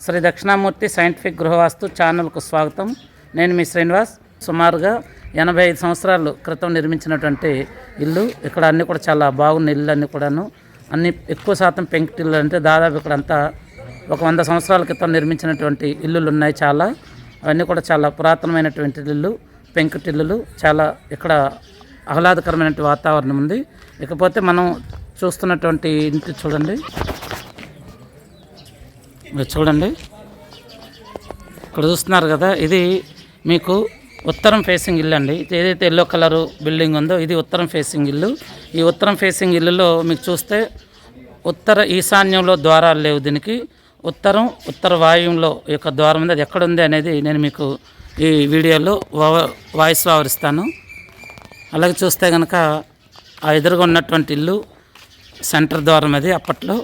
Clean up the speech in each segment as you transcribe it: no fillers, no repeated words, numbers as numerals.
Shri Dakshinamurthy scientific గృహవాస్తు ఛానల్కు స్వాగతం. నేను మీ శ్రీనివాస్. సుమారుగా 85 సంవత్సరాల క్రితం నిర్మించినటువంటి ఇల్లు. ఇక్కడ అన్నీ కూడా చాలా బాగున్న ఇల్లు అన్నీ కూడాను. అన్ని ఎక్కువ శాతం పెంకుటిల్లు, అంటే దాదాపు ఇక్కడంతా ఒక 100 సంవత్సరాల క్రితం నిర్మించినటువంటి ఇల్లులు ఉన్నాయి చాలా. అవన్నీ కూడా చాలా పురాతనమైనటువంటి ఇల్లు, పెంకుటిల్లులు. చాలా ఇక్కడ ఆహ్లాదకరమైనటువంటి వాతావరణం ఉంది. ఇకపోతే మనం చూస్తున్నటువంటి ఇంటి చూడండి, ఇక్కడ చూస్తున్నారు కదా, ఇది మీకు ఉత్తరం ఫేసింగ్ ఇల్లు అండి. ఏదైతే ఎల్లో కలరు బిల్డింగ్ ఉందో ఇది ఉత్తరం ఫేసింగ్ ఇల్లు. ఈ ఉత్తరం ఫేసింగ్ ఇల్లులో మీకు చూస్తే ఉత్తర ఈశాన్యంలో ద్వారాలు లేవు. దీనికి ఉత్తర వాయువులో ఈ యొక్క ద్వారం ఉంది. అది ఎక్కడుంది అనేది నేను మీకు ఈ వీడియోలో వాయిస్ వివరిస్తాను. అలాగే చూస్తే కనుక ఆ ఎదురుగా ఉన్నటువంటి ఇల్లు సెంటర్ ద్వారం. అది అప్పట్లో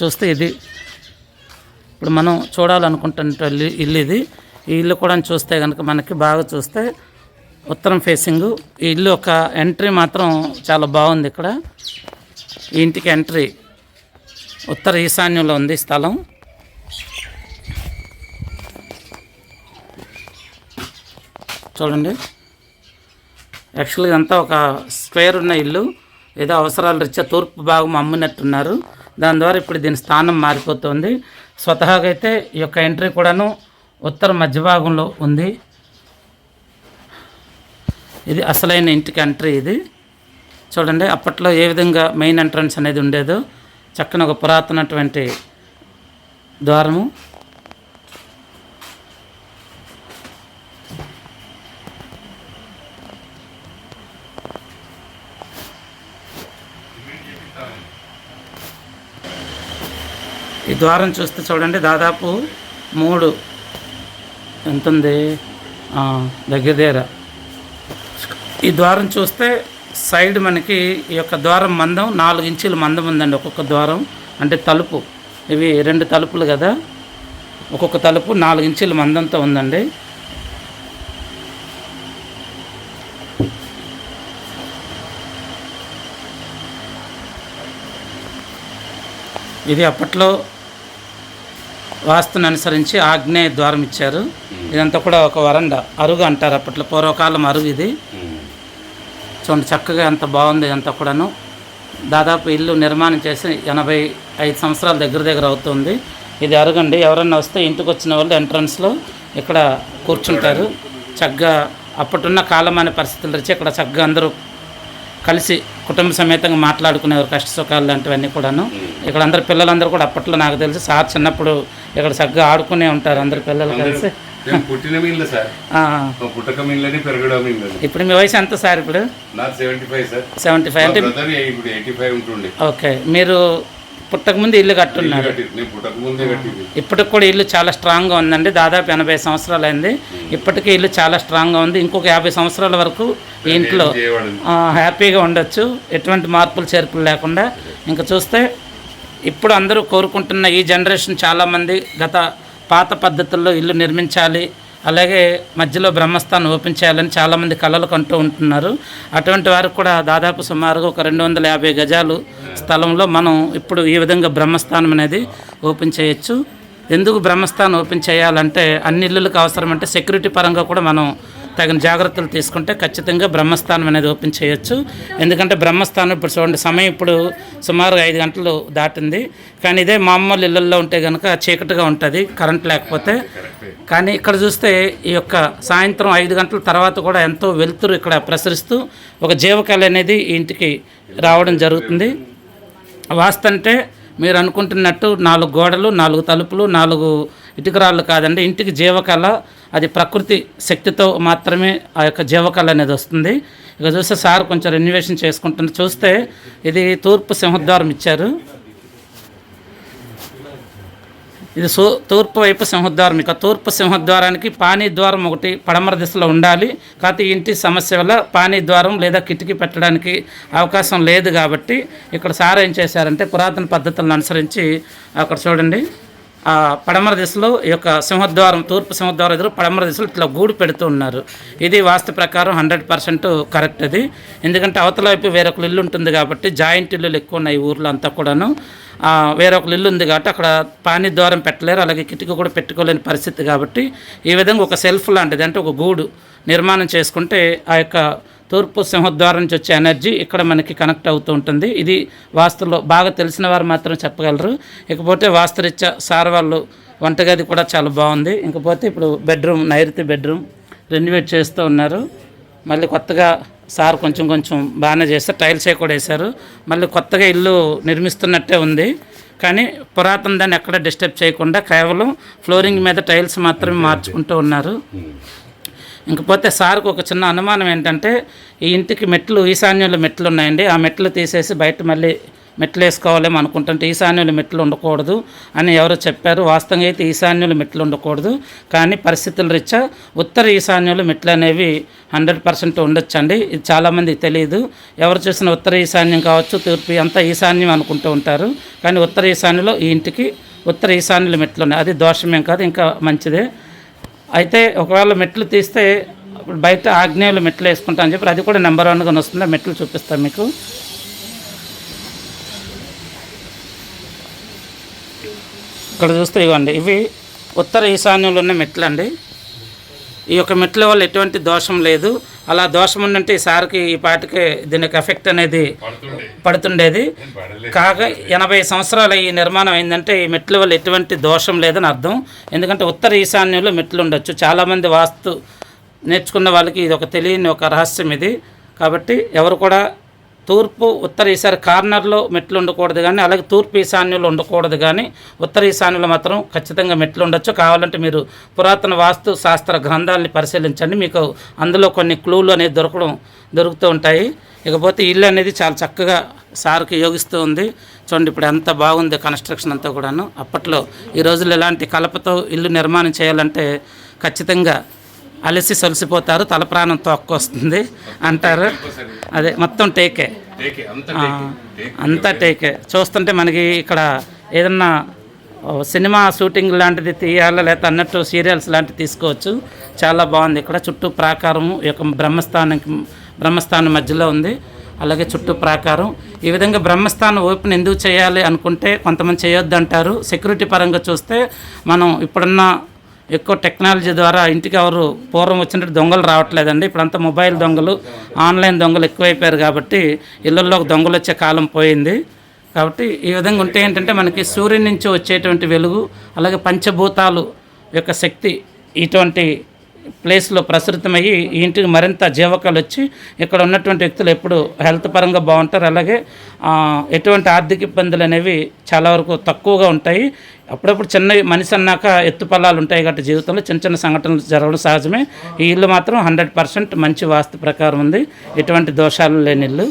చూస్తే ఇది ఇప్పుడు మనం చూడాలనుకుంటున్న ఇల్లు ఇది. ఈ ఇల్లు కూడా చూస్తే కనుక మనకి బాగా చూస్తే ఉత్తరం ఫేసింగు. ఈ ఇల్లు ఒక ఎంట్రీ మాత్రం చాలా బాగుంది. ఇక్కడ ఈ ఇంటికి ఎంట్రీ ఉత్తర ఈశాన్యంలో ఉంది స్థలం. చూడండి, యాక్చువల్గా ఇదంతా ఒక స్క్వేర్ ఉన్న ఇల్లు. ఏదో అవసరాల రీత్యా తూర్పు భాగం అమ్మినట్టున్నారు. దాని ద్వారా ఇప్పుడు దీని స్థానం మారిపోతుంది. స్వతహాగా అయితే ఈ యొక్క ఎంట్రీ కూడాను ఉత్తర మధ్య భాగంలో ఉంది. ఇది అసలైన ఇంటికి ఎంట్రీ. ఇది చూడండి, అప్పట్లో ఏ విధంగా మెయిన్ ఎంట్రన్స్ అనేది ఉండేదో చక్కని ఒక పురాతనటువంటి ద్వారము. ఈ ద్వారం చూస్తే చూడండి, దాదాపు 3 ఎంతుంది దగ్గర. ఈ ద్వారం చూస్తే సైడ్ మనకి ఈ యొక్క ద్వారం మందం 4 ఇంచుల మందం ఉందండి. ఒక్కొక్క ద్వారం అంటే తలుపు, ఇవి 2 తలుపులు కదా, ఒక్కొక్క తలుపు 4 ఇంచుల మందంతో ఉందండి. ఇది అప్పట్లో వాస్తుని అనుసరించి ఆగ్నేయ ద్వారం ఇచ్చారు. ఇదంతా కూడా ఒక వరండా, అరుగు అంటారు అప్పట్లో, పూర్వకాలం అరుగు ఇది. చూడండి చక్కగా ఎంత బాగుంది. ఇదంతా కూడాను దాదాపు ఇల్లు నిర్మాణం చేసి 85 సంవత్సరాల దగ్గర అవుతుంది. ఇది అరుగండి. ఎవరన్నా వస్తే ఇంటికి వచ్చిన వాళ్ళు ఎంట్రన్స్లో ఇక్కడ కూర్చుంటారు. చక్కగా అప్పటిన్న కాలమాన పరిస్థితులు వచ్చి ఇక్కడ చక్కగా అందరూ కలిసి కుటుంబ సమేతంగా మాట్లాడుకునేవారు, కష్ట సుఖాలు లాంటివన్నీ కూడాను. ఇక్కడ అందరు పిల్లలందరూ కూడా అప్పట్లో నాకు తెలిసి సార్ చిన్నప్పుడు ఇక్కడ చక్కగా ఆడుకునే ఉంటారు అందరు పిల్లలు కలిసి. ఇప్పుడు మీ వయసు ఎంత సార్? ఇప్పుడు 75 అంటే ఓకే. మీరు పుట్టకముందు ఇల్లు కట్టున్నారు. ఇప్పటికి కూడా ఇల్లు చాలా స్ట్రాంగ్గా ఉందండి. దాదాపు 80 సంవత్సరాలు అయింది. ఇప్పటికీ ఇల్లు చాలా స్ట్రాంగ్గా ఉంది. ఇంకొక 50 సంవత్సరాల వరకు ఈ ఇంట్లో హ్యాపీగా ఉండొచ్చు, ఎటువంటి మార్పులు చేర్పులు లేకుండా. ఇంకా చూస్తే ఇప్పుడు అందరూ కోరుకుంటున్న ఈ జనరేషన్ చాలామంది గత పాత పద్ధతుల్లో ఇల్లు నిర్మించాలి, అలాగే మధ్యలో బ్రహ్మస్థానం ఓపెన్ చేయాలని చాలామంది కలలు కంటూ ఉంటున్నారు. అటువంటి వారికి కూడా దాదాపు సుమారుగా ఒక 250 గజాలు స్థలంలో మనం ఇప్పుడు ఈ విధంగా బ్రహ్మస్థానం అనేది ఓపెన్ చేయొచ్చు. ఎందుకు బ్రహ్మస్థానం ఓపెన్ చేయాలంటే అన్ని ఇళ్ళకి అవసరమంటే సెక్యూరిటీ పరంగా కూడా మనం తగిన జాగ్రత్తలు తీసుకుంటే ఖచ్చితంగా బ్రహ్మస్థానం అనేది ఓపెన్ చేయొచ్చు. ఎందుకంటే బ్రహ్మస్థానం ఇప్పుడు చూడండి, సమయం ఇప్పుడు సుమారు 5 గంటలు దాటింది. కానీ ఇదే మామూలు ఇళ్ళల్లో ఉంటే కనుక చీకటిగా ఉంటుంది కరెంట్ లేకపోతే. కానీ ఇక్కడ చూస్తే ఈ యొక్క సాయంత్రం 5 గంటల తర్వాత కూడా ఎంతో వెలుతురు ఇక్కడ ప్రసరిస్తూ ఒక జీవకళ అనేది ఈ ఇంటికి రావడం జరుగుతుంది. వాస్తు అంటే మీరు అనుకుంటున్నట్టు 4 గోడలు, 4 తలుపులు, 4 ఇటుకరాళ్ళు కాదండి. ఇంటికి జీవకళ, అది ప్రకృతి శక్తితో మాత్రమే ఆ యొక్క జీవకళ అనేది వస్తుంది. ఇక చూస్తే సార్ కొంచెం రెన్యువేషన్ చేసుకుంటున్నారు. చూస్తే ఇది తూర్పు సింహద్వారం ఇచ్చారు. ఇది తూర్పు వైపు సింహద్వారం. ఇక తూర్పు సింహద్వారానికి పానీ ద్వారం ఒకటి పడమర దిశలో ఉండాలి. కాకపోతే ఇంటి సమస్య వల్ల పానీ ద్వారం లేదా కిటికీ పెట్టడానికి అవకాశం లేదు. కాబట్టి ఇక్కడ సార్ ఏం చేశారంటే పురాతన పద్ధతులను అనుసరించి అక్కడ చూడండి పడమర దిశలో ఈ యొక్క సింహద్వారం, తూర్పు సింహద్వారం ఎదురు పడమర దిశలో ఇట్లా గూడు పెడుతూ ఉన్నారు. ఇది వాస్తు ప్రకారం 100% కరెక్ట్ అది. ఎందుకంటే అవతల వైపు వేరొక ఇల్లు ఉంటుంది కాబట్టి, జాయింట్ ఇల్లులు ఎక్కువ ఉన్నాయి ఊర్లో అంతా కూడాను. వేరొక ఇల్లు ఉంది కాబట్టి అక్కడ పానీ ద్వారం పెట్టలేరు, అలాగే కిటికీ కూడా పెట్టుకోలేని పరిస్థితి కాబట్టి ఈ విధంగా ఒక సెల్ఫ్ లాంటిది, అంటే ఒక గూడు నిర్మాణం చేసుకుంటే ఆ యొక్క తూర్పు సింహద్వారం నుంచి వచ్చే ఎనర్జీ ఇక్కడ మనకి కనెక్ట్ అవుతూ ఉంటుంది. ఇది వాస్తులో బాగా తెలిసిన వారు మాత్రం చెప్పగలరు. ఇకపోతే వాస్తురీత్యా సార్ వాళ్ళు వంటగది కూడా చాలా బాగుంది. ఇంకపోతే ఇప్పుడు బెడ్రూమ్, నైరుతి బెడ్రూమ్ రెనోవేట్ చేస్తూ ఉన్నారు. మళ్ళీ కొత్తగా సార్ కొంచెం బాగానే చేస్తారు, టైల్సే కూడా వేశారు. మళ్ళీ కొత్తగా ఇల్లు నిర్మిస్తున్నట్టే ఉంది, కానీ పురాతన దాన్ని ఎక్కడ డిస్టర్బ్ చేయకుండా కేవలం ఫ్లోరింగ్ మీద టైల్స్ మాత్రమే మార్చుకుంటూ ఉన్నారు. ఇంకపోతే సార్కు ఒక చిన్న అనుమానం ఏంటంటే, ఈ ఇంటికి మెట్లు ఈశాన్యంలో మెట్లు ఉన్నాయండి, ఆ మెట్లు తీసేసి బయట మళ్ళీ మెట్లు వేసుకోవాలేమో అనుకుంటుంటే ఈశాన్యంలో మెట్లు ఉండకూడదు అని ఎవరో చెప్పారు. వాస్తవంగా అయితే ఈశాన్యంలో మెట్లు ఉండకూడదు, కానీ పరిస్థితుల రీత్యా ఉత్తర ఈశాన్యంలో మెట్లు అనేవి 100% ఉండొచ్చండి. ఇది చాలామందికి తెలియదు. ఎవరు చూసినా ఉత్తర ఈశాన్యం కావచ్చు, తూర్పు అంతా ఈశాన్యం అనుకుంటూ ఉంటారు, కానీ ఉత్తర ఈశాన్యంలో ఈ ఇంటికి ఉత్తర ఈశాన్యంలో మెట్లు ఉన్నాయి. అది దోషమేం కాదు, ఇంకా మంచిదే. అయితే ఒకవేళ మెట్లు తీస్తే బయట ఆగ్నేయులు మెట్లు వేసుకుంటా అని చెప్పి అది కూడా నెంబర్ 1గా వస్తుంది. ఆ మెట్లు చూపిస్తాను మీకు. ఇక్కడ చూస్తే ఇవ్వండి, ఇవి ఉత్తర ఈశాన్యంలో ఉన్న మెట్లు అండి. ఈ యొక్క మెట్ల వల్ల ఎటువంటి దోషం లేదు. అలా దోషం ఉందంటే ఈ సార్కి ఈ పాటికి దీనికి ఎఫెక్ట్ అనేది పడుతుండేది. కాగా 80 సంవత్సరాలు ఈ నిర్మాణం అయిందంటే ఈ మెట్ల వల్ల ఎటువంటి దోషం లేదని అర్థం. ఎందుకంటే ఉత్తర ఈశాన్యంలో మెట్లు ఉండొచ్చు. చాలామంది వాస్తు నేర్చుకున్న వాళ్ళకి ఇది ఒక తెలియని ఒక రహస్యం ఇది. కాబట్టి ఎవరు కూడా తూర్పు ఉత్తర ఈశాన్య కార్నర్లో మెట్లు ఉండకూడదు, కానీ అలాగే తూర్పు ఈశాన్యంలో ఉండకూడదు, కానీ ఉత్తర ఈశాన్యంలో మాత్రం ఖచ్చితంగా మెట్లు ఉండొచ్చు. కావాలంటే మీరు పురాతన వాస్తు శాస్త్ర గ్రంథాలని పరిశీలించండి, మీకు అందులో కొన్ని క్లూలు అనేది దొరుకుతూ ఉంటాయి. ఇకపోతే ఇల్లు అనేది చాలా చక్కగా సార్కి యోగిస్తూ ఉంది. చూడండి ఇప్పుడు ఎంత బాగుంది కన్స్ట్రక్షన్ అంతా కూడాను. అప్పట్లో ఈ రోజుల్లో ఇలాంటి కలపతో ఇల్లు నిర్మాణం చేయాలంటే ఖచ్చితంగా అలసి సొలిసిపోతారు, తల ప్రాణం తోక్కొస్తుంది అంటారు. అదే మొత్తం టేకే, అంతా టేకే. చూస్తుంటే మనకి ఇక్కడ ఏదన్నా సినిమా షూటింగ్ లాంటిది తీయాలా, లేకపోతే అన్నట్టు సీరియల్స్ లాంటివి తీసుకోవచ్చు. చాలా బాగుంది. ఇక్కడ చుట్టూ ప్రాకారము ఈ యొక్క బ్రహ్మస్థానం మధ్యలో ఉంది. అలాగే చుట్టూ ప్రాకారం. ఈ విధంగా బ్రహ్మస్థానం ఓపెన్ ఎందుకు చేయాలి అనుకుంటే కొంతమంది చేయొద్దు అంటారు. సెక్యూరిటీ పరంగా చూస్తే మనం ఇప్పుడున్న ఎక్కువ టెక్నాలజీ ద్వారా ఇంటికి ఎవరు పూర్వం వచ్చినట్టు దొంగలు రావట్లేదండి. ఇప్పుడంతా మొబైల్ దొంగలు, ఆన్లైన్ దొంగలు ఎక్కువైపోయారు కాబట్టి ఇళ్ళల్లోకి దొంగలు వచ్చే కాలం పోయింది. కాబట్టి ఈ విధంగా ఉంటే ఏంటంటే మనకి సూర్యుని నుంచి వచ్చేటువంటి వెలుగు, అలాగే పంచభూతాలు యొక్క శక్తి ఇటువంటి ప్లేస్లో ప్రసరితమయ్యి ఈ ఇంటికి మరింత జీవకాలు వచ్చి ఇక్కడ ఉన్నటువంటి వ్యక్తులు ఎప్పుడు హెల్త్ పరంగా బాగుంటారు. అలాగే ఎటువంటి ఆర్థిక ఇబ్బందులు అనేవి చాలా వరకు తక్కువగా ఉంటాయి. అప్పుడప్పుడు చిన్న మనిషి అన్నాక ఎత్తుపల్లాలు ఉంటాయి కాబట్టి జీవితంలో చిన్న సంఘటనలు జరగడం సహజమే. ఈ ఇల్లు మాత్రం 100% మంచి వాస్తు ప్రకారం ఉంది, ఎటువంటి దోషాలు లేని ఇల్లు.